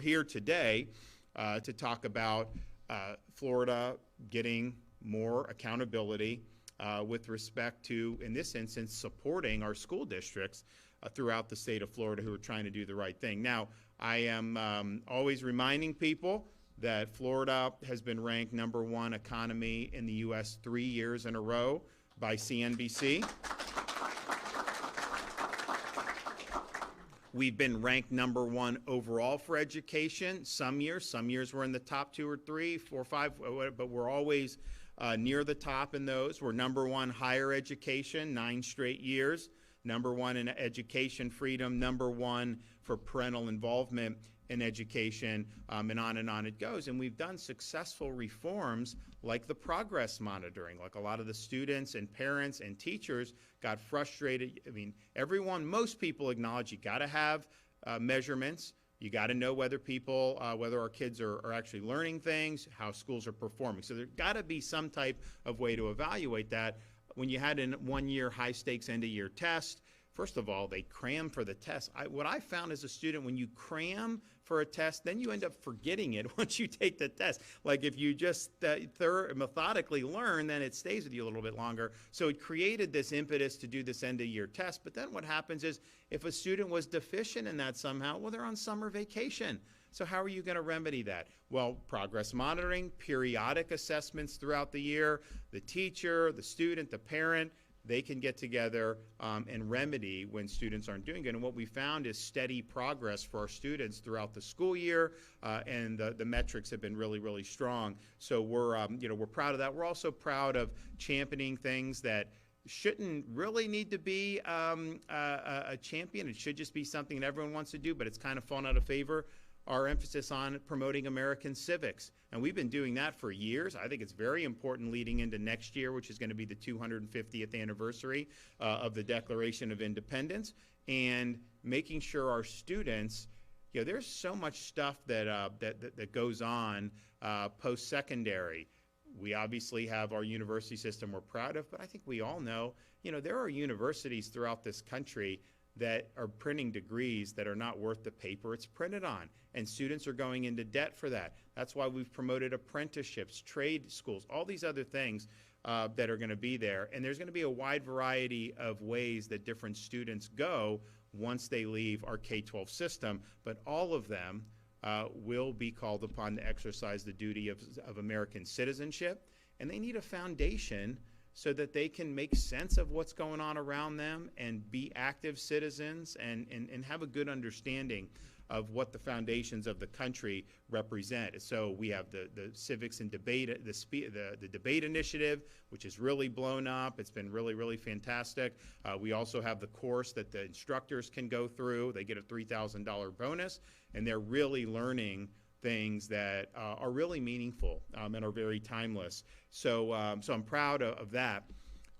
we're here today to talk about Florida getting more accountability with respect to, in this instance, supporting our school districts throughout the state of Florida who are trying to do the right thing. Now, I am always reminding people that Florida has been ranked #1 economy in the U.S. 3 years in a row by CNBC. We've been ranked #1 overall for education some years. Some years we're in the top 2 or 3, 4, 5, but we're always near the top in those. We're #1 higher education, 9 straight years. #1 in education freedom, #1 for parental involvement in education, and on it goes. And we've done successful reforms like the progress monitoring. Like a lot of the students and parents and teachers got frustrated. I mean, most people acknowledge you got to have measurements. You got to know whether whether our kids are actually learning things, how schools are performing. So there's got to be some type of way to evaluate that. When you had a 1-year high-stakes end-of-year test, first of all, they cram for the test. What I found as a student, when you cram for a test, then you end up forgetting it once you take the test. Like if you just methodically learn, then it stays with you a little bit longer. So it created this impetus to do this end-of-year test. But then what happens is if a student was deficient in that somehow, well, they're on summer vacation. So how are you going to remedy that? Well, progress monitoring, periodic assessments throughout the year, the teacher, the student, the parent, they can get together and remedy when students aren't doing good. And what we found is steady progress for our students throughout the school year, and the metrics have been really, really strong. So we're proud of that. We're also proud of championing things that shouldn't really need to be a champion. It should just be something that everyone wants to do, but it's kind of fallen out of favor. Our emphasis on promoting American civics. And we've been doing that for years. I think it's very important leading into next year, which is going to be the 250th anniversary of the Declaration of Independence, and making sure our students, there's so much stuff that goes on post-secondary. We obviously have our university system we're proud of, but I think we all know, there are universities throughout this country that are printing degrees that are not worth the paper it's printed on. And students are going into debt for that. That's why we've promoted apprenticeships, trade schools, all these other things that are going to be there. And there's going to be a wide variety of ways that different students go once they leave our K-12 system. But all of them will be called upon to exercise the duty of American citizenship. And they need a foundation so that they can make sense of what's going on around them and be active citizens and have a good understanding of what the foundations of the country represent. So we have the civics and debate, the debate initiative, which is really blown up. It's been really, really fantastic. We also have the course that the instructors can go through. They get a $3,000 bonus, and they're really learning things that are really meaningful and are very timeless. So I'm proud of that.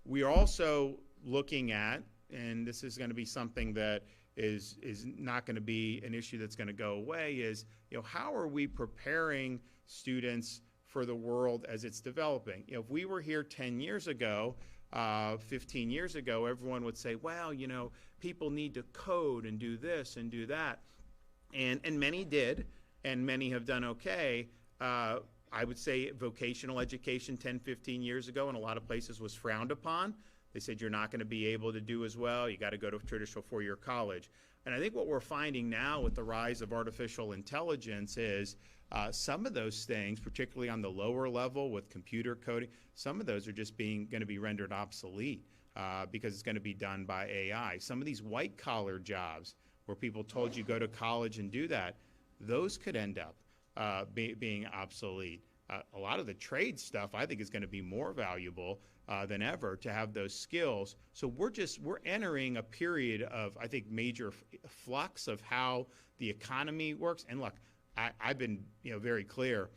We are also looking at, and this is going to be something that is not going to be an issue that's going to go away, is how are we preparing students for the world as it's developing? If we were here 10 years ago, 15 years ago, everyone would say, well, people need to code and do this and do that. And many did. And many have done okay. I would say vocational education 10, 15 years ago in a lot of places was frowned upon. They said you're not going to be able to do as well. You got to go to a traditional 4-year college. And I think what we're finding now with the rise of artificial intelligence is some of those things, particularly on the lower level with computer coding, some of those are just going to be rendered obsolete because it's going to be done by AI. Some of these white-collar jobs where people told you go to college and do that, those could end up being obsolete. A lot of the trade stuff I think is going to be more valuable than ever to have those skills. So we're entering a period of, I think, major flux of how the economy works. And look, I've been very clear.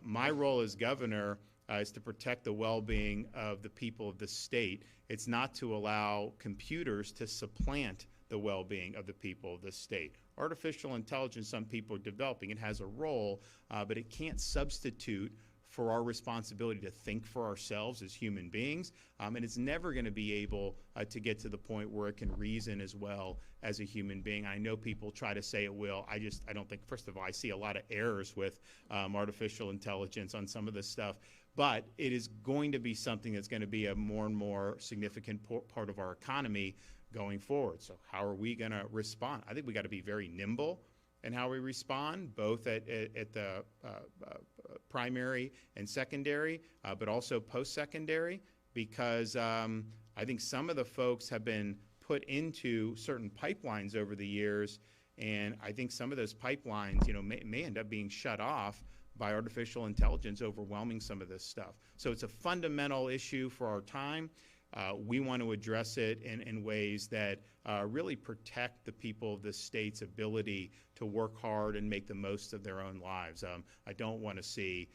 My role as governor is to protect the well-being of the people of the state. It's not to allow computers to supplant the well-being of the people of the state. Artificial intelligence, some people are developing, it has a role, but it can't substitute for our responsibility to think for ourselves as human beings, and it's never going to be able to get to the point where it can reason as well as a human being. I know people try to say it will. I don't think, first of all, I see a lot of errors with artificial intelligence on some of this stuff, but it is going to be something that's going to be a more and more significant part of our economy going forward. So how are we going to respond? I think we got to be very nimble in how we respond, both at the primary and secondary, but also post-secondary, because I think some of the folks have been put into certain pipelines over the years, and I think some of those pipelines, may end up being shut off by artificial intelligence overwhelming some of this stuff. So it's a fundamental issue for our time. We want to address it in ways that really protect the people of the state's ability to work hard and make the most of their own lives. I don't want to see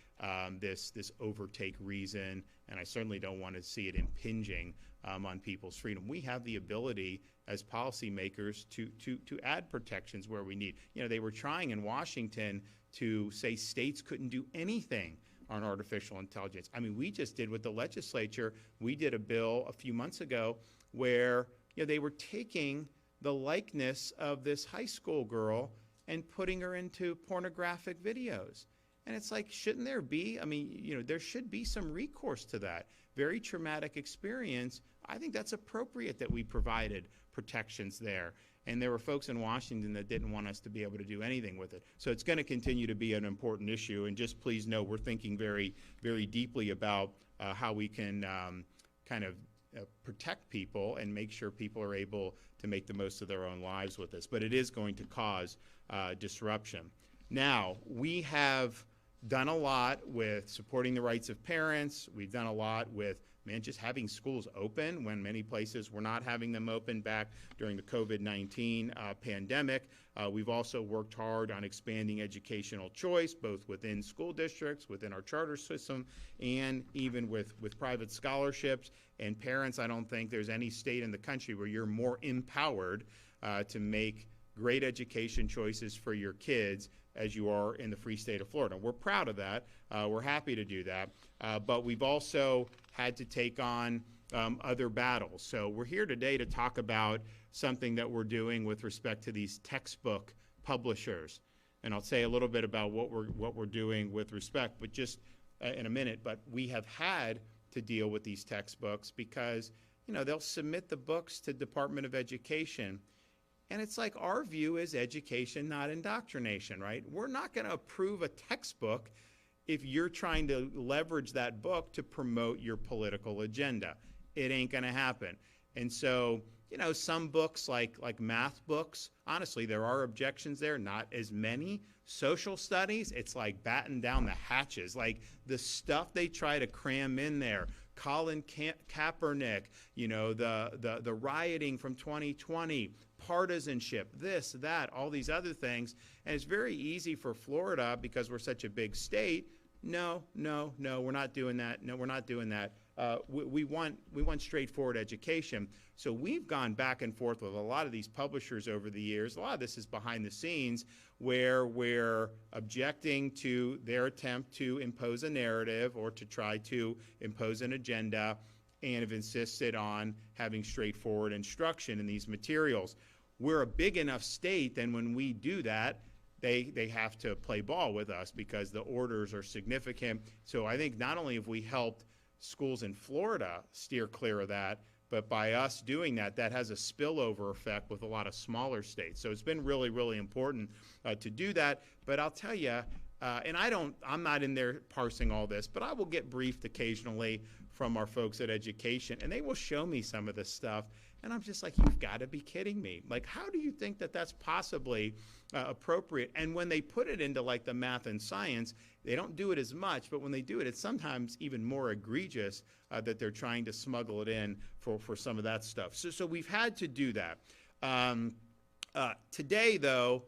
this overtake reason, and I certainly don't want to see it impinging on people's freedom. We have the ability as policymakers to add protections where we need. They were trying in Washington to say states couldn't do anything on artificial intelligence. I mean, we just did with the legislature, we did a bill a few months ago where they were taking the likeness of this high school girl and putting her into pornographic videos. And it's like, shouldn't there be? I mean, there should be some recourse to that. Very traumatic experience. I think that's appropriate that we provided protections there. And there were folks in Washington that didn't want us to be able to do anything with it. So it's going to continue to be an important issue. And just please know we're thinking very, very deeply about how we can kind of protect people and make sure people are able to make the most of their own lives with this. But it is going to cause disruption. Now, we have done a lot with supporting the rights of parents. We've done a lot with just having schools open when many places were not having them open back during the COVID-19 pandemic. We've also worked hard on expanding educational choice, both within school districts, within our charter system, and even with private scholarships. And parents, I don't think there's any state in the country where you're more empowered to make great education choices for your kids as you are in the free state of Florida. We're proud of that. We're happy to do that. But we've also had to take on other battles. So we're here today to talk about something that we're doing with respect to these textbook publishers. And I'll say a little bit about what we're doing with respect, but just in a minute. But we have had to deal with these textbooks because, they'll submit the books to Department of Education. And it's like our view is education, not indoctrination, right? We're not going to approve a textbook if you're trying to leverage that book to promote your political agenda. It ain't going to happen. And so, some books like math books, honestly, there are objections there, not as many. Social studies, it's like batten down the hatches. Like the stuff they try to cram in there, Colin Kaepernick, the rioting from 2020, partisanship, this, that, all these other things. And it's very easy for Florida, because we're such a big state, no, we're not doing that. No, we're not doing that. We want straightforward education. So we've gone back and forth with a lot of these publishers over the years. A lot of this is behind the scenes where we're objecting to their attempt to impose a narrative or to try to impose an agenda, and have insisted on having straightforward instruction in these materials. We're a big enough state that when we do that, they have to play ball with us because the orders are significant. So I think not only have we helped schools in Florida steer clear of that, but by us doing that, that has a spillover effect with a lot of smaller states. So it's been really, really important to do that. But I'll tell you, and I'm not in there parsing all this, but I will get briefed occasionally from our folks at education, and they will show me some of this stuff. And I'm just like, you've got to be kidding me. Like, how do you think that that's possibly appropriate? And when they put it into like the math and science, they don't do it as much, but when they do it, it's sometimes even more egregious that they're trying to smuggle it in for some of that stuff. So we've had to do that. Today, though,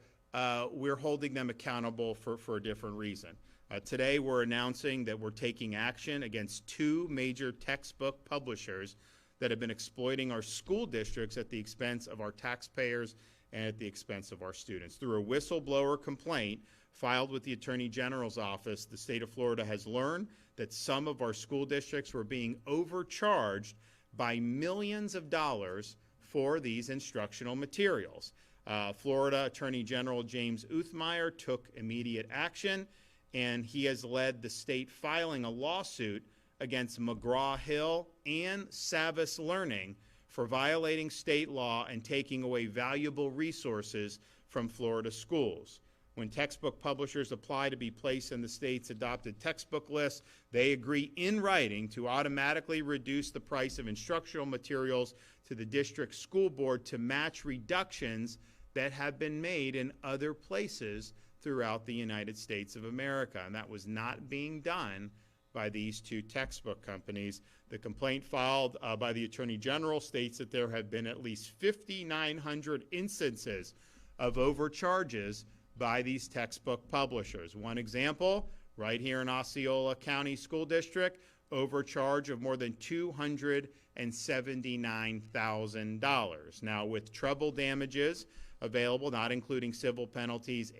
we're holding them accountable for a different reason. Today, we're announcing that we're taking action against 2 major textbook publishers that have been exploiting our school districts at the expense of our taxpayers and at the expense of our students. Through a whistleblower complaint filed with the Attorney General's office, the state of Florida has learned that some of our school districts were being overcharged by millions of dollars for these instructional materials. Florida Attorney General James Uthmeier took immediate action, and he has led the state filing a lawsuit against McGraw-Hill and Savvas Learning for violating state law and taking away valuable resources from Florida schools. When textbook publishers apply to be placed in the state's adopted textbook list, they agree in writing to automatically reduce the price of instructional materials to the district school board to match reductions that have been made in other places throughout the United States of America. And that was not being done by these two textbook companies. The complaint filed by the Attorney General states that there have been at least 5,900 instances of overcharges by these textbook publishers. One example, right here in Osceola County School District, overcharge of more than $279,000. Now, with treble damages available, not including civil penalties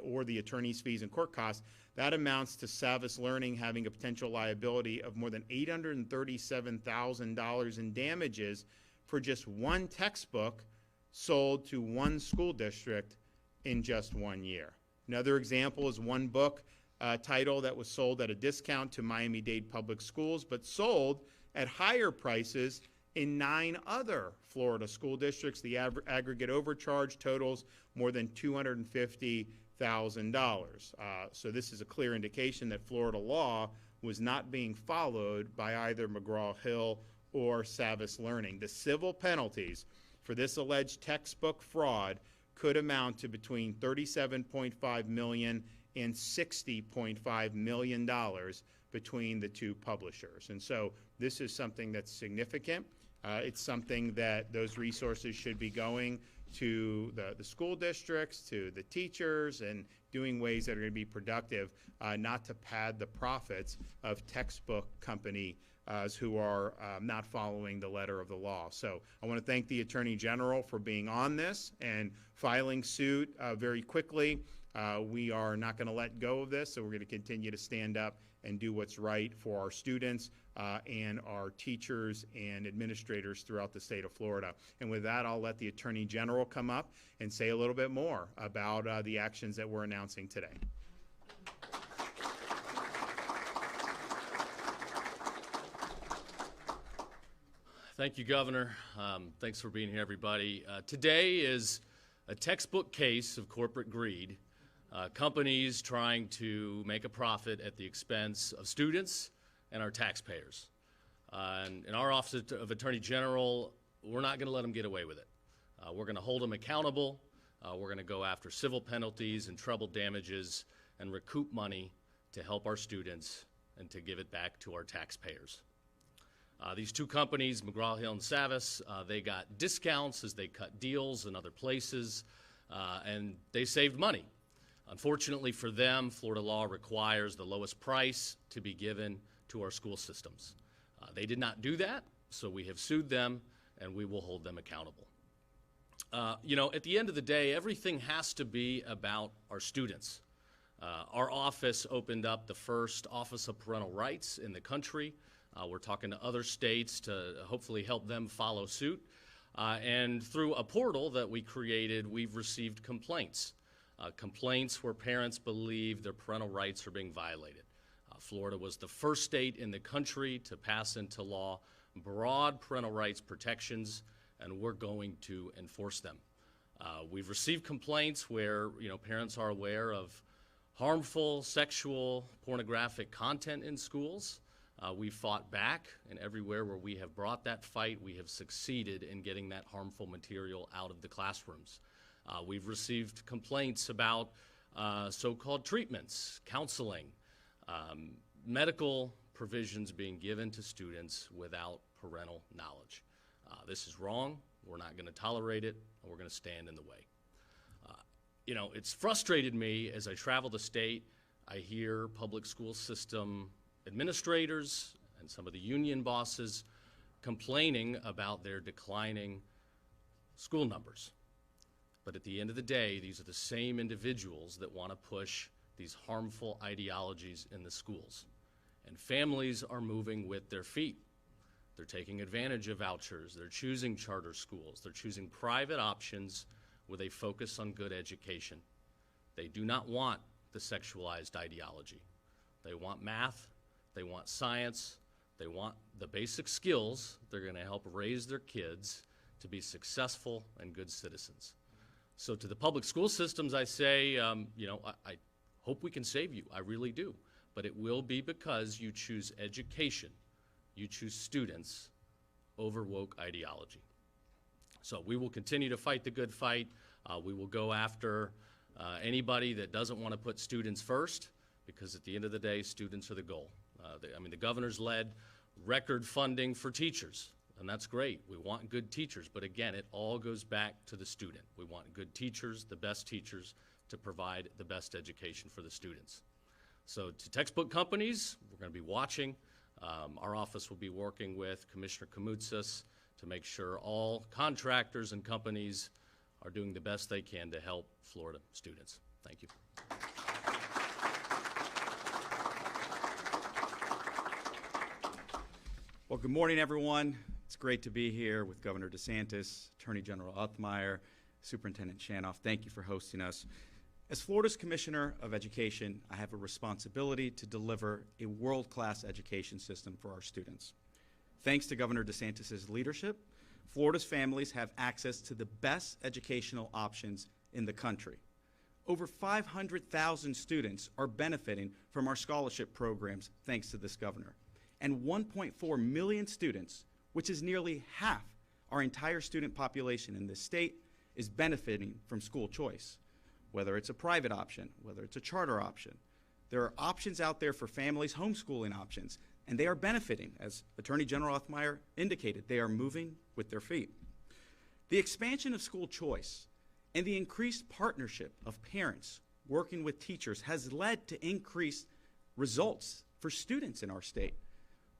or the attorney's fees and court costs, that amounts to Savvas Learning having a potential liability of more than $837,000 in damages for just one textbook sold to one school district in just 1 year. Another example is one book title that was sold at a discount to Miami-Dade Public Schools, but sold at higher prices in 9 other Florida school districts. The aggregate overcharge totals more than $250,000. So this is a clear indication that Florida law was not being followed by either McGraw-Hill or Savvas Learning. The civil penalties for this alleged textbook fraud could amount to between $37.5 million and $60.5 million between the two publishers. And so this is something that's significant. It's something that those resources should be going to the school districts, to the teachers, and doing ways that are going to be productive, not to pad the profits of textbook company who are not following the letter of the law. So I want to thank the Attorney General for being on this and filing suit very quickly. We are not going to let go of this, so we're going to continue to stand up and do what's right for our students and our teachers and administrators throughout the state of Florida. And with that, I'll let the Attorney General come up and say a little bit more about the actions that we're announcing today. Thank you, Governor. Thanks for being here, everybody. Today is a textbook case of corporate greed. Companies trying to make a profit at the expense of students and our taxpayers. And in our Office of Attorney General, we're not going to let them get away with it. We're going to hold them accountable. We're going to go after civil penalties and treble damages and recoup money to help our students and to give it back to our taxpayers. These two companies, McGraw-Hill and Savvas, they got discounts as they cut deals in other places, and they saved money. Unfortunately for them, Florida law requires the lowest price to be given to our school systems. They did not do that, so we have sued them, and we will hold them accountable. You know, at the end of the day, everything has to be about our students. Our office opened up the first Office of Parental Rights in the country. We're talking to other states to hopefully help them follow suit. And through a portal that we created, we've received complaints. Complaints where parents believe their parental rights are being violated. Florida was the first state in the country to pass into law broad parental rights protections, and we're going to enforce them. We've received complaints where parents are aware of harmful sexual pornographic content in schools. We've fought back, and everywhere where we have brought that fight, we have succeeded in getting that harmful material out of the classrooms. We've received complaints about so-called treatments, counseling, medical provisions being given to students without parental knowledge. This is wrong. We're not going to tolerate it, and we're going to stand in the way. It's frustrated me as I travel the state. I hear public school system administrators and some of the union bosses complaining about their declining school numbers. But at the end of the day, these are the same individuals that want to push these harmful ideologies in the schools. And families are moving with their feet. They're taking advantage of vouchers. They're choosing charter schools. They're choosing private options with a focus on good education. They do not want the sexualized ideology. They want math. They want science. They want the basic skills. They're going to help raise their kids to be successful and good citizens. So to the public school systems, I say, I hope we can save you. I really do. But it will be because you choose education. You choose students over woke ideology. So we will continue to fight the good fight. We will go after anybody that doesn't want to put students first, because at the end of the day, students are the goal. The governor's led record funding for teachers, and that's great. We want good teachers, but again, it all goes back to the student. We want good teachers, the best teachers, to provide the best education for the students. So to textbook companies, we're going to be watching. Our office will be working with Commissioner Kamoutsas to make sure all contractors and companies are doing the best they can to help Florida students. Thank you. Well, good morning, everyone. It's great to be here with Governor DeSantis, Attorney General Uthmeier, Superintendent Shanoff. Thank you for hosting us. As Florida's Commissioner of Education, I have a responsibility to deliver a world-class education system for our students. Thanks to Governor DeSantis' leadership, Florida's families have access to the best educational options in the country. Over 500,000 students are benefiting from our scholarship programs thanks to this governor. And 1.4 million students, which is nearly half our entire student population in this state, is benefiting from school choice. Whether it's a private option, whether it's a charter option. There are options out there for families, homeschooling options, and they are benefiting. As Attorney General Uthmeier indicated, they are moving with their feet. The expansion of school choice and the increased partnership of parents working with teachers has led to increased results for students in our state.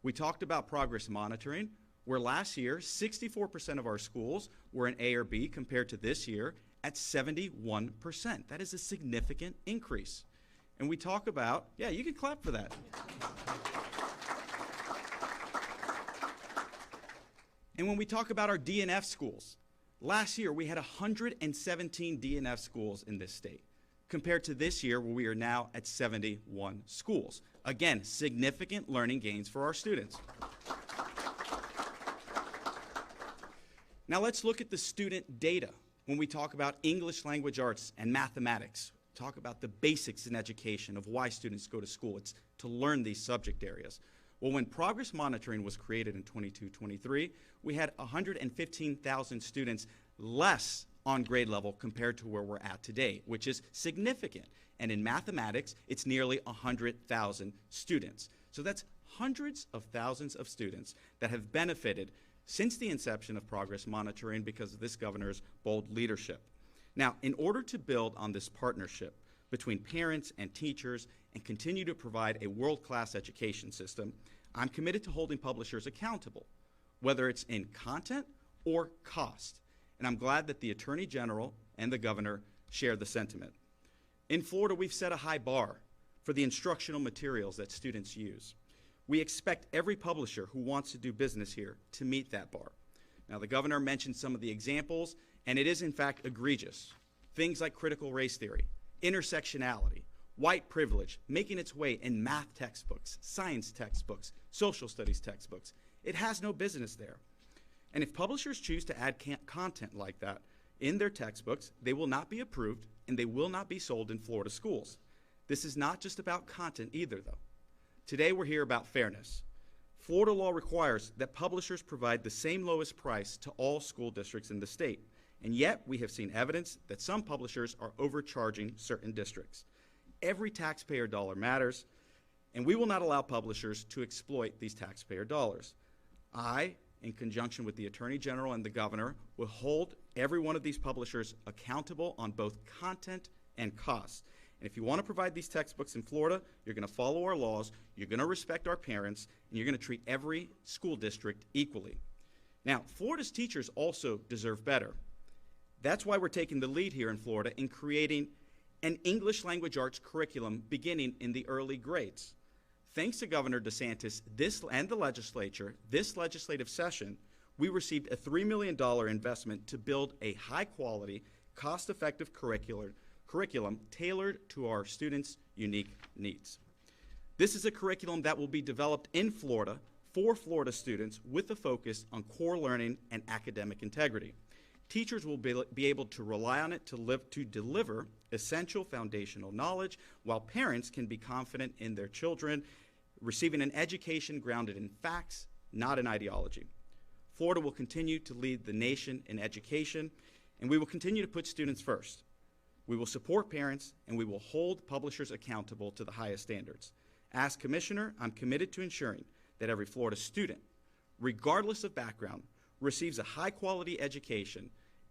We talked about progress monitoring, where last year, 64% of our schools were in A or B compared to this year at 71%. That is a significant increase. And we talk about, yeah, you can clap for that. And when we talk about our DNF schools, last year we had 117 DNF schools in this state, compared to this year where we are now at 71 schools. Again, significant learning gains for our students. Now let's look at the student data when we talk about English language arts and mathematics. Talk about the basics in education of why students go to school. It's to learn these subject areas. Well, when progress monitoring was created in 22-23, we had 115,000 students less on grade level compared to where we're at today, which is significant. And in mathematics, it's nearly 100,000 students. So that's hundreds of thousands of students that have benefited since the inception of progress monitoring because of this governor's bold leadership. Now, in order to build on this partnership between parents and teachers and continue to provide a world-class education system, I'm committed to holding publishers accountable, whether it's in content or cost. And I'm glad that the Attorney General and the Governor share the sentiment. In Florida, we've set a high bar for the instructional materials that students use. We expect every publisher who wants to do business here to meet that bar. Now, the Governor mentioned some of the examples, and it is in fact egregious. Things like critical race theory, intersectionality, white privilege, making its way in math textbooks, science textbooks, social studies textbooks. It has no business there. And if publishers choose to add content like that in their textbooks, they will not be approved and they will not be sold in Florida schools. This is not just about content either, though. Today we're here about fairness. Florida law requires that publishers provide the same lowest price to all school districts in the state. And yet we have seen evidence that some publishers are overcharging certain districts. Every taxpayer dollar matters, and we will not allow publishers to exploit these taxpayer dollars. I, in conjunction with the Attorney General and the Governor, will hold every one of these publishers accountable on both content and costs. And if you want to provide these textbooks in Florida, you're going to follow our laws, you're going to respect our parents, and you're going to treat every school district equally. Now, Florida's teachers also deserve better. That's why we're taking the lead here in Florida in creating an English language arts curriculum beginning in the early grades. Thanks to Governor DeSantis and the legislature, this legislative session, we received a $3 million investment to build a high-quality, cost-effective curriculum tailored to our students' unique needs. This is a curriculum that will be developed in Florida for Florida students with a focus on core learning and academic integrity. Teachers will be able to rely on it to deliver essential foundational knowledge, while parents can be confident in their children receiving an education grounded in facts, not in ideology. Florida will continue to lead the nation in education, and we will continue to put students first. We will support parents, and we will hold publishers accountable to the highest standards. As Commissioner, I'm committed to ensuring that every Florida student, regardless of background, receives a high-quality education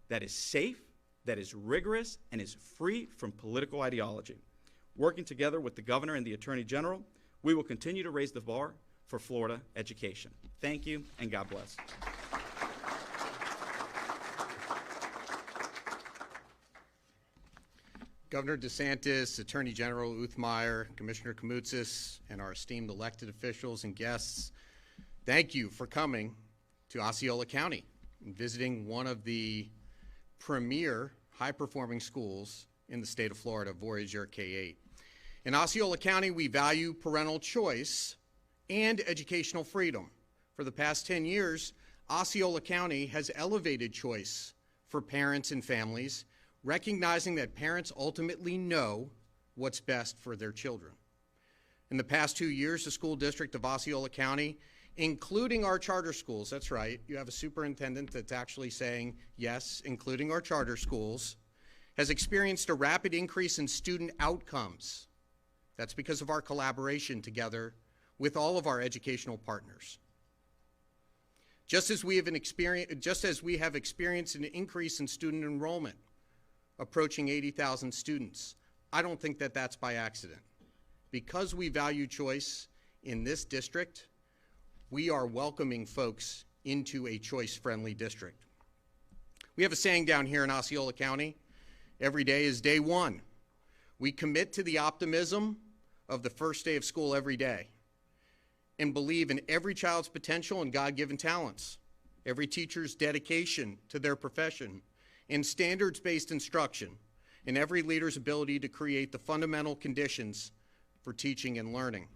that is safe, that is rigorous, and is free from political ideology. Working together with the Governor and the Attorney General, we will continue to raise the bar for Florida education. Thank you, and God bless. Governor DeSantis, Attorney General Uthmeier, Commissioner Kamoutsas, and our esteemed elected officials and guests, thank you for coming to Osceola County and visiting one of the premier high-performing schools in the state of Florida, Voyager K-8. In Osceola County, we value parental choice and educational freedom. For the past 10 years, Osceola County has elevated choice for parents and families, recognizing that parents ultimately know what's best for their children. In the past 2 years, the school district of Osceola County, including our charter schools, that's right, you have a superintendent that's actually saying, yes, including our charter schools, has experienced a rapid increase in student outcomes. That's because of our collaboration together with all of our educational partners. Just as we have experienced an increase in student enrollment, approaching 80,000 students, I don't think that that's by accident. Because we value choice in this district, we are welcoming folks into a choice-friendly district. We have a saying down here in Osceola County, every day is day one. We commit to the optimism of the first day of school every day and believe in every child's potential and God-given talents, every teacher's dedication to their profession, in standards-based instruction, and every leader's ability to create the fundamental conditions for teaching and learning.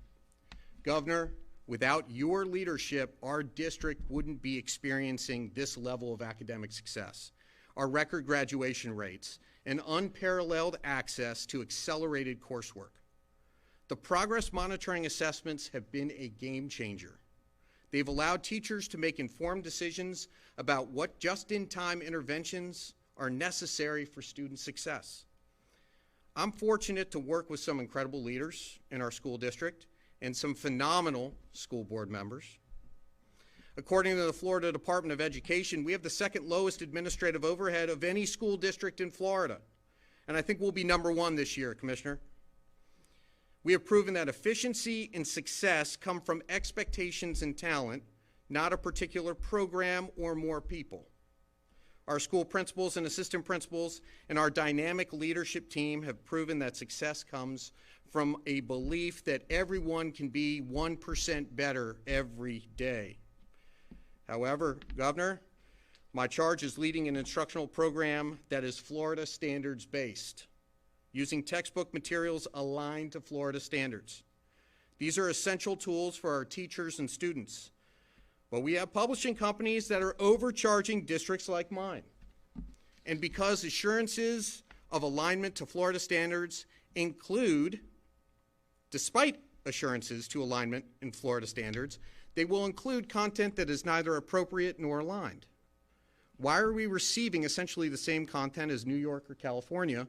Governor, without your leadership, our district wouldn't be experiencing this level of academic success. Our record graduation rates and unparalleled access to accelerated coursework. The progress monitoring assessments have been a game changer. They've allowed teachers to make informed decisions about what just-in-time interventions are necessary for student success. I'm fortunate to work with some incredible leaders in our school district and some phenomenal school board members. According to the Florida Department of Education, we have the second lowest administrative overhead of any school district in Florida. And I think we'll be #1 this year, Commissioner. We have proven that efficiency and success come from expectations and talent, not a particular program or more people. Our school principals and assistant principals and our dynamic leadership team have proven that success comes from a belief that everyone can be 1% better every day. However, Governor, my charge is leading an instructional program that is Florida standards based, using textbook materials aligned to Florida standards. These are essential tools for our teachers and students. But we have publishing companies that are overcharging districts like mine. And because assurances of alignment to Florida standards include, despite assurances to alignment in Florida standards, they will include content that is neither appropriate nor aligned. Why are we receiving essentially the same content as New York or California?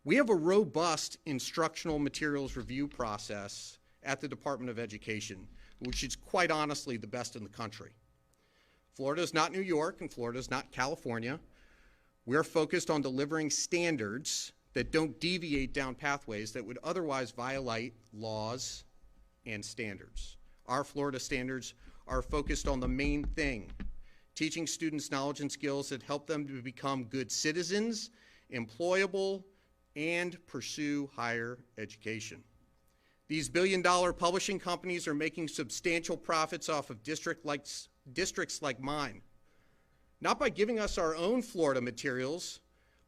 We have a robust instructional materials review process at the Department of Education, which is quite honestly the best in the country. Florida is not New York and Florida is not California. We're focused on delivering standards that don't deviate down pathways that would otherwise violate laws and standards. Our Florida standards are focused on the main thing, teaching students knowledge and skills that help them to become good citizens, employable, and pursue higher education. These billion-dollar publishing companies are making substantial profits off of districts like mine, not by giving us our own Florida materials,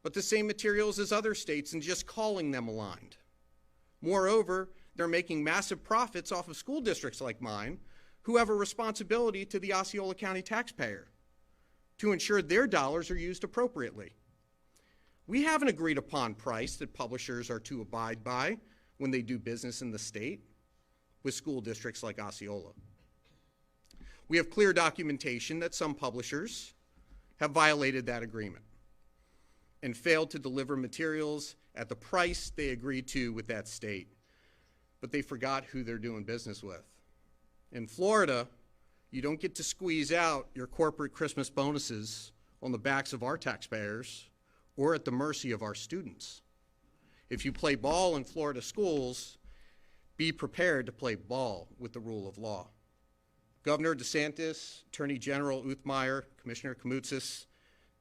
but the same materials as other states and just calling them aligned. Moreover, they're making massive profits off of school districts like mine, who have a responsibility to the Osceola County taxpayer to ensure their dollars are used appropriately. We have an agreed upon price that publishers are to abide by when they do business in the state with school districts like Osceola. We have clear documentation that some publishers have violated that agreement and failed to deliver materials at the price they agreed to with that state, but they forgot who they're doing business with. In Florida, you don't get to squeeze out your corporate Christmas bonuses on the backs of our taxpayers or at the mercy of our students. If you play ball in Florida schools, be prepared to play ball with the rule of law. Governor DeSantis, Attorney General Uthmeier, Commissioner Kamoutsas,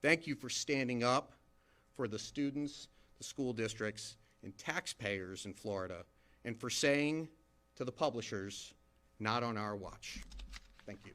thank you for standing up for the students, the school districts, and taxpayers in Florida, and for saying to the publishers, not on our watch. Thank you.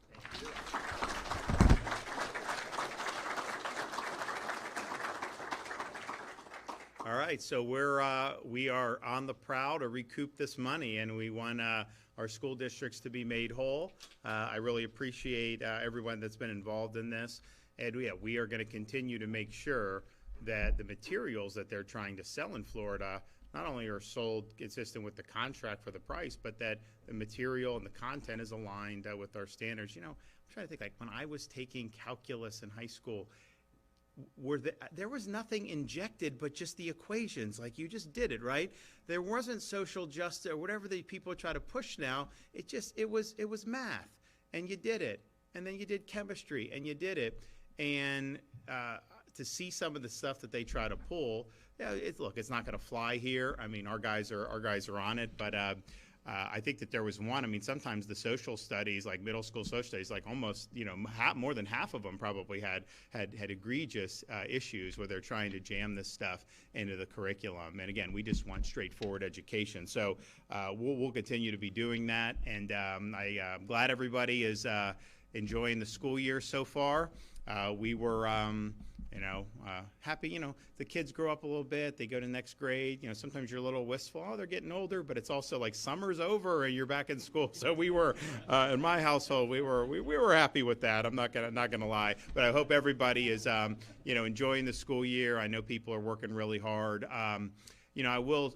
All right, so we are on the prowl to recoup this money, and we want our school districts to be made whole. I really appreciate everyone that's been involved in this, and we are going to continue to make sure that the materials that they're trying to sell in Florida not only are sold consistent with the contract for the price, but that the material and the content is aligned with our standards. You know, I'm trying to think, like when I was taking calculus in high school, there was nothing injected but just the equations, like you just did it, right? There wasn't social justice or whatever the people try to push now. It was math, and you did it, and then you did chemistry, and you did it, and to see some of the stuff that they try to pull, yeah, look, it's not going to fly here. I mean, our guys are on it, but I think that there was one. I mean, sometimes the social studies, like middle school social studies, like almost, you know, more than half of them probably had egregious issues where they're trying to jam this stuff into the curriculum. And again, we just want straightforward education. So we'll continue to be doing that. And I'm glad everybody is enjoying the school year so far. We were happy, the kids grow up a little bit, they go to next grade, sometimes you're a little wistful, oh, they're getting older, but it's also like summer's over and you're back in school. So we were, in my household, we were happy with that. I'm not gonna lie, but I hope everybody is, enjoying the school year. I know people are working really hard. I will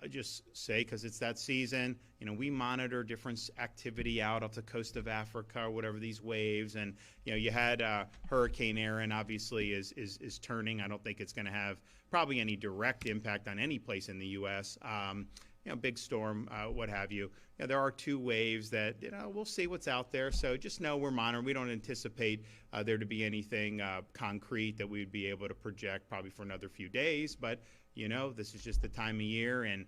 just say, because it's that season, we monitor different activity out off the coast of Africa or whatever, these waves. And, you had Hurricane Aaron obviously is turning. I don't think it's going to have probably any direct impact on any place in the U.S. Big storm, what have you. There are two waves that, we'll see what's out there. So just know we're monitoring. We don't anticipate there to be anything concrete that we'd be able to project probably for another few days. But this is just the time of year, and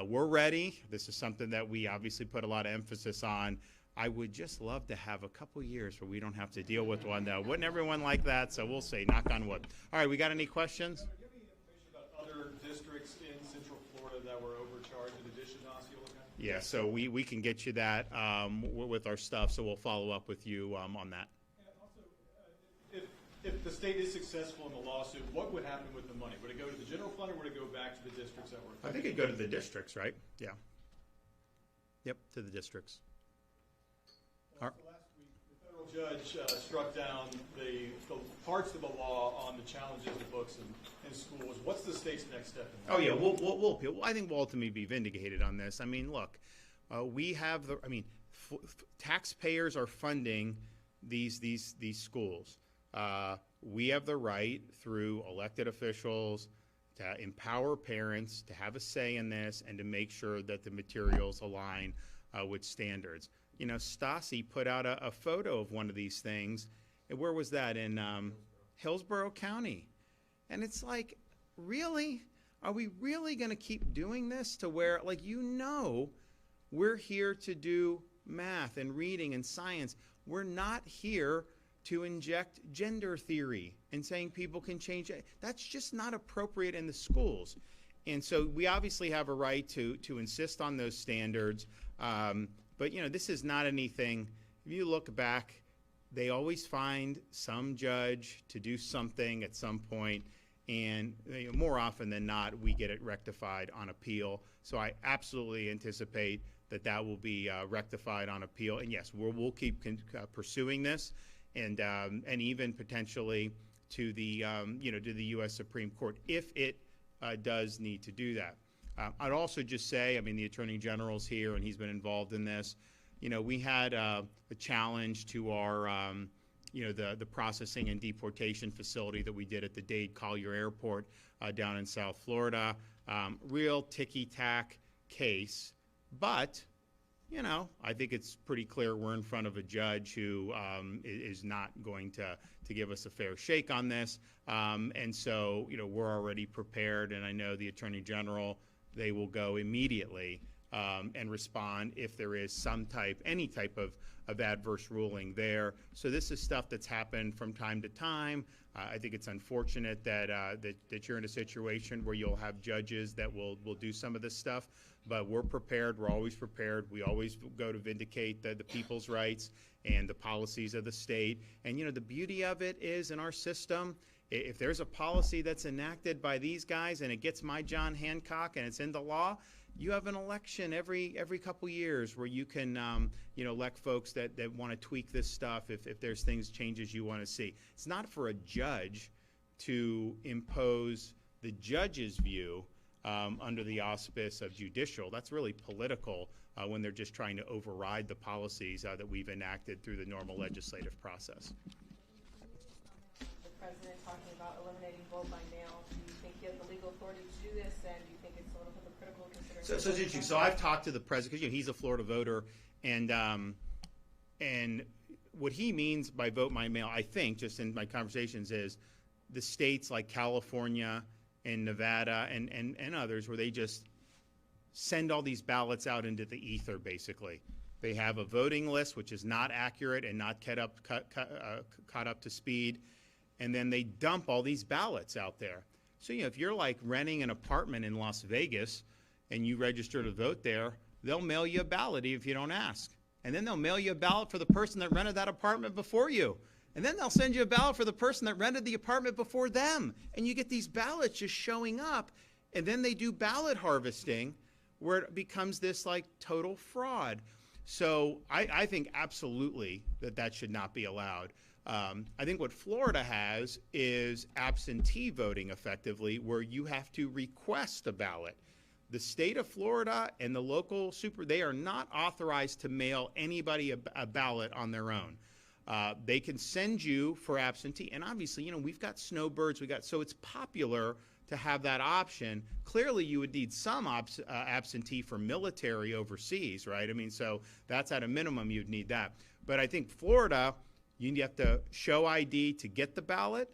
we're ready. This is something that we obviously put a lot of emphasis on. I would just love to have a couple years where we don't have to deal with one, though. Wouldn't everyone like that? So we'll see. Knock on wood. All right, we got any questions? Do you have any information about other districts in Central Florida that were overcharged in addition to Osceola County? Yeah, so we can get you that with our stuff, so we'll follow up with you on that. If the state is successful in the lawsuit, what would happen with the money? Would it go to the general fund or would it go back to the districts that were affected? I think it'd go to the districts, right? Yeah. Yep, to the districts. Last week, the federal judge struck down the parts of the law on the challenges of books in schools. What's the state's next step? Oh yeah, we'll appeal. I think we'll ultimately be vindicated on this. I mean, look, we have taxpayers are funding these schools. We have the right through elected officials to empower parents to have a say in this and to make sure that the materials align with standards. Stasi put out a photo of one of these things. Where was that? In Hillsborough County. And it's like, really? Are we really going to keep doing this to where, we're here to do math and reading and science. We're not here to inject gender theory and saying people can change it. That's just not appropriate in the schools. And so we obviously have a right to insist on those standards. But, this is not anything. If you look back, they always find some judge to do something at some point, and more often than not, we get it rectified on appeal. So I absolutely anticipate that will be rectified on appeal. And yes, we'll keep pursuing this, and even potentially to the to the U.S. Supreme Court if it does need to do that. I'd also just say, the Attorney General's here and he's been involved in this. We had a challenge to our, the processing and deportation facility that we did at the Dade Collier Airport down in South Florida. Real ticky-tack case, but, I think it's pretty clear we're in front of a judge who is not going to give us a fair shake on this. And so, we're already prepared, and I know the Attorney General, they will go immediately and respond if there is any type of adverse ruling there. So this is stuff that's happened from time to time. I think it's unfortunate that you're in a situation where you'll have judges that will do some of this stuff, but we're prepared. We're always prepared. We always go to vindicate the people's rights and the policies of the state. And the beauty of it is in our system, if there's a policy that's enacted by these guys and it gets my John Hancock and it's into law, you have an election every couple years where you can elect folks that want to tweak this stuff if there's changes you want to see. It's not for a judge to impose the judge's view under the auspice of judicial. That's really political when they're just trying to override the policies that we've enacted through the normal legislative process. The president talking about eliminating vote by mail. Do you think you have the legal authority to do this, and do you think it's a little hypocritical considering? So it's interesting. So I've talked to the president because he's a Florida voter, and what he means by vote by mail, I think, just in my conversations, is the states like California and Nevada and others where they just send all these ballots out into the ether. Basically, they have a voting list which is not accurate and not caught up to speed. And then they dump all these ballots out there. So, if you're like renting an apartment in Las Vegas and you register to vote there, they'll mail you a ballot if you don't ask. And then they'll mail you a ballot for the person that rented that apartment before you. And then they'll send you a ballot for the person that rented the apartment before them. And you get these ballots just showing up. And then they do ballot harvesting where it becomes this like total fraud. So I think absolutely that should not be allowed. I think what Florida has is absentee voting effectively, where you have to request a ballot. The state of Florida and the local they are not authorized to mail anybody a ballot on their own. They can send you for absentee. And obviously, we've got snowbirds, so it's popular to have that option. Clearly, you would need some absentee for military overseas, right? So that's at a minimum, you'd need that. But I think Florida, you have to show ID to get the ballot.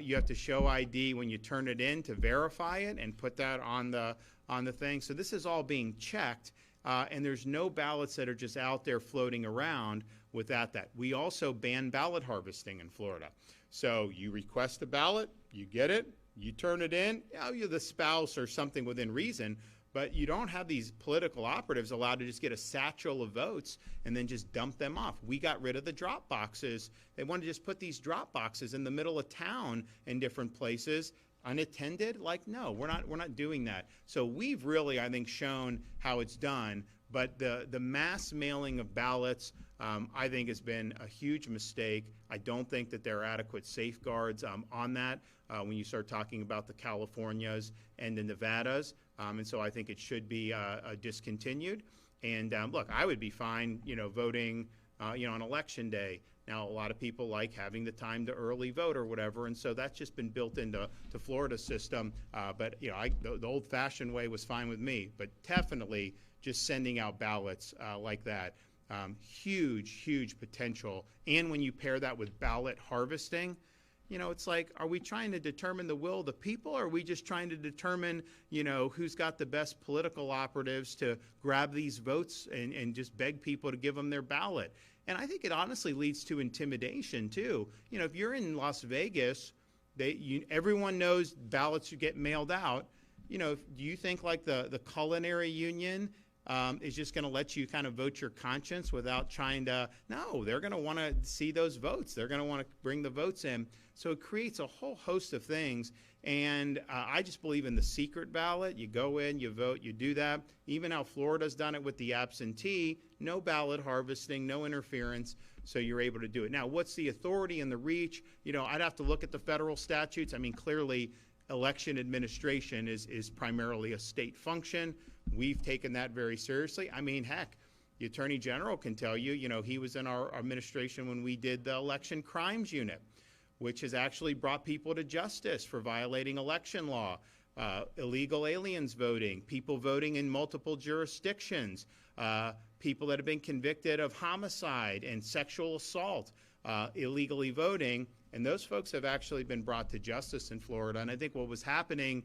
You have to show ID when you turn it in to verify it and put that on the thing. So this is all being checked, and there's no ballots that are just out there floating around without that. We also ban ballot harvesting in Florida. So you request a ballot, you get it, you turn it in, you're the spouse or something within reason, but you don't have these political operatives allowed to just get a satchel of votes and then just dump them off. We got rid of the drop boxes. They want to just put these drop boxes in the middle of town in different places, unattended. Like, no, we're not doing that. So we've really, I think, shown how it's done. But the mass mailing of ballots, I think, has been a huge mistake. I don't think that there are adequate safeguards on that when you start talking about the Californias and the Nevadas. And so I think it should be discontinued. And look, I would be fine, voting, on election day. Now, a lot of people like having the time to early vote or whatever, and so that's just been built into Florida's system. But the old-fashioned way was fine with me. But definitely, just sending out ballots like that, huge potential. And when you pair that with ballot harvesting, You know, it's like, are we trying to determine the will of the people, or are we just trying to determine, you know, who's got the best political operatives to grab these votes and just beg people to give them their ballot? And I think it honestly leads to intimidation, too. You know, if you're in Las Vegas, everyone knows ballots should get mailed out. You know, do you think like the culinary union is just going to let you kind of vote your conscience without trying to? No, they're going to want to see those votes. They're going to want to bring the votes in. So it creates a whole host of things. And I just believe in the secret ballot. You go in, you vote, you do that. Even how Florida's done it with the absentee, no ballot harvesting, no interference, so you're able to do it. Now, what's the authority and the reach? You know, I'd have to look at the federal statutes. I mean, clearly, election administration is primarily a state function. We've taken that very seriously. I mean, heck, the Attorney General can tell you, you know, he was in our administration when we did the election crimes unit, which has actually brought people to justice for violating election law, illegal aliens voting, people voting in multiple jurisdictions, people that have been convicted of homicide and sexual assault, illegally voting. And those folks have actually been brought to justice in Florida. And I think what was happening,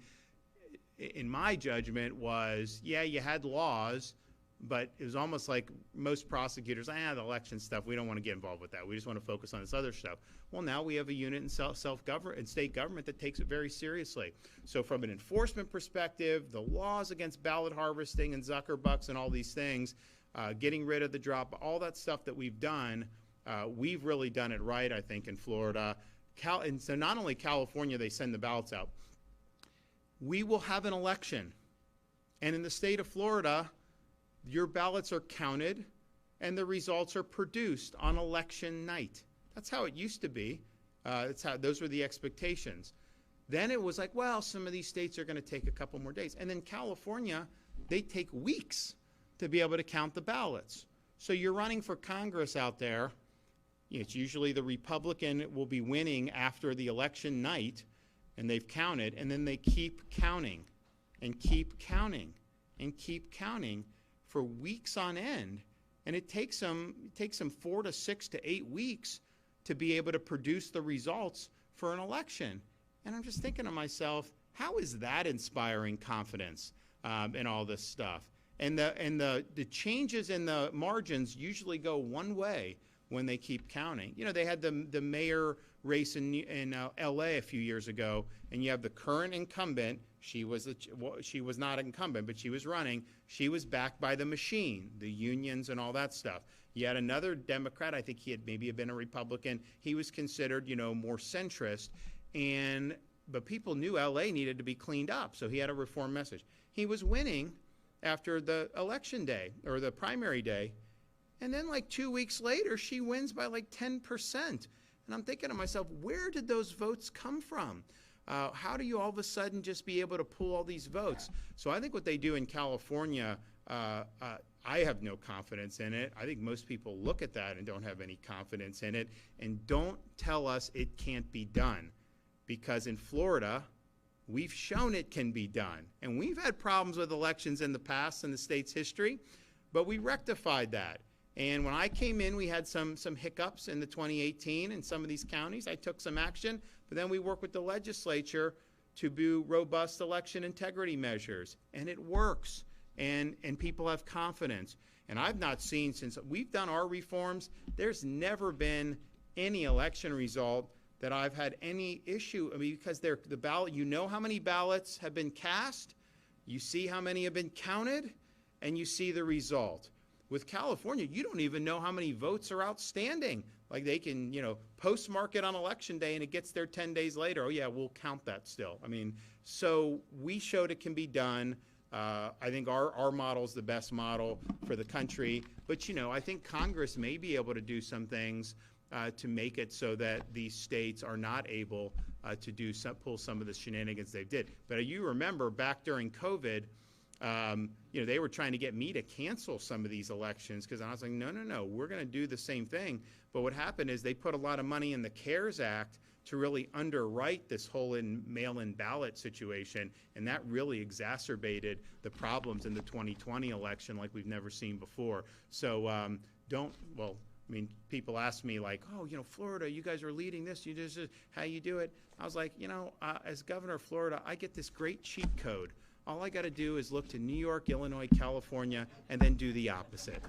in my judgment, was, yeah, you had laws, but it was almost like most prosecutors, the election stuff, we don't want to get involved with that. We just want to focus on this other stuff. Well, now we have a unit in self-government and state government that takes it very seriously. So from an enforcement perspective, the laws against ballot harvesting and Zuckerbucks and all these things, getting rid of the drop, all that stuff that we've done, we've really done it right, I think, in Florida. And so not only California, they send the ballots out. We will have an election. And in the state of Florida, your ballots are counted and the results are produced on election night. That's how it used to be. Those were the expectations. Then it was like, well, some of these states are going to take a couple more days. And then California, they take weeks to be able to count the ballots. So you're running for Congress out there. It's usually the Republican will be winning after the election night, and they've counted, and then they keep counting and keep counting and keep counting for weeks on end. And it takes them 4 to 6 to 8 weeks to be able to produce the results for an election. And I'm just thinking to myself, how is that inspiring confidence in all this stuff? And the changes in the margins usually go one way when they keep counting. You know, they had the mayor race in L.A. a few years ago, and you have the current incumbent. She was not incumbent, but she was running. She was backed by the machine, the unions and all that stuff. You had another Democrat, I think he had maybe been a Republican. He was considered, you know, more centrist, but people knew L.A. needed to be cleaned up, so he had a reform message. He was winning after the election day or the primary day, and then like 2 weeks later, she wins by like 10%. And I'm thinking to myself, where did those votes come from? How do you all of a sudden just be able to pull all these votes? So I think what they do in California, I have no confidence in it. I think most people look at that and don't have any confidence in it. And don't tell us it can't be done. Because in Florida, we've shown it can be done. And we've had problems with elections in the past in the state's history, but we rectified that. And when I came in, we had some hiccups in the 2018 in some of these counties. I took some action, but then we worked with the legislature to do robust election integrity measures, and it works, and people have confidence. And I've not seen, since we've done our reforms, there's never been any election result that I've had any issue. I mean, because the ballot, you know how many ballots have been cast, you see how many have been counted, and you see the result. With California, you don't even know how many votes are outstanding. Like they can, you know, postmark it on election day and it gets there 10 days later. Oh yeah, we'll count that still. I mean, so we showed it can be done. I think our model is the best model for the country. But, you know, I think Congress may be able to do some things to make it so that these states are not able to pull some of the shenanigans they did. But you remember back during COVID, you know, they were trying to get me to cancel some of these elections because I was like, no, we're going to do the same thing. But what happened is they put a lot of money in the CARES Act to really underwrite this whole mail-in ballot situation, and that really exacerbated the problems in the 2020 election like we've never seen before. So I mean, people ask me like, oh, you know, Florida, you guys are leading this. You just, how you do it? I was like, you know, as governor of Florida, I get this great cheat code. All I got to do is look to New York, Illinois, California, and then do the opposite.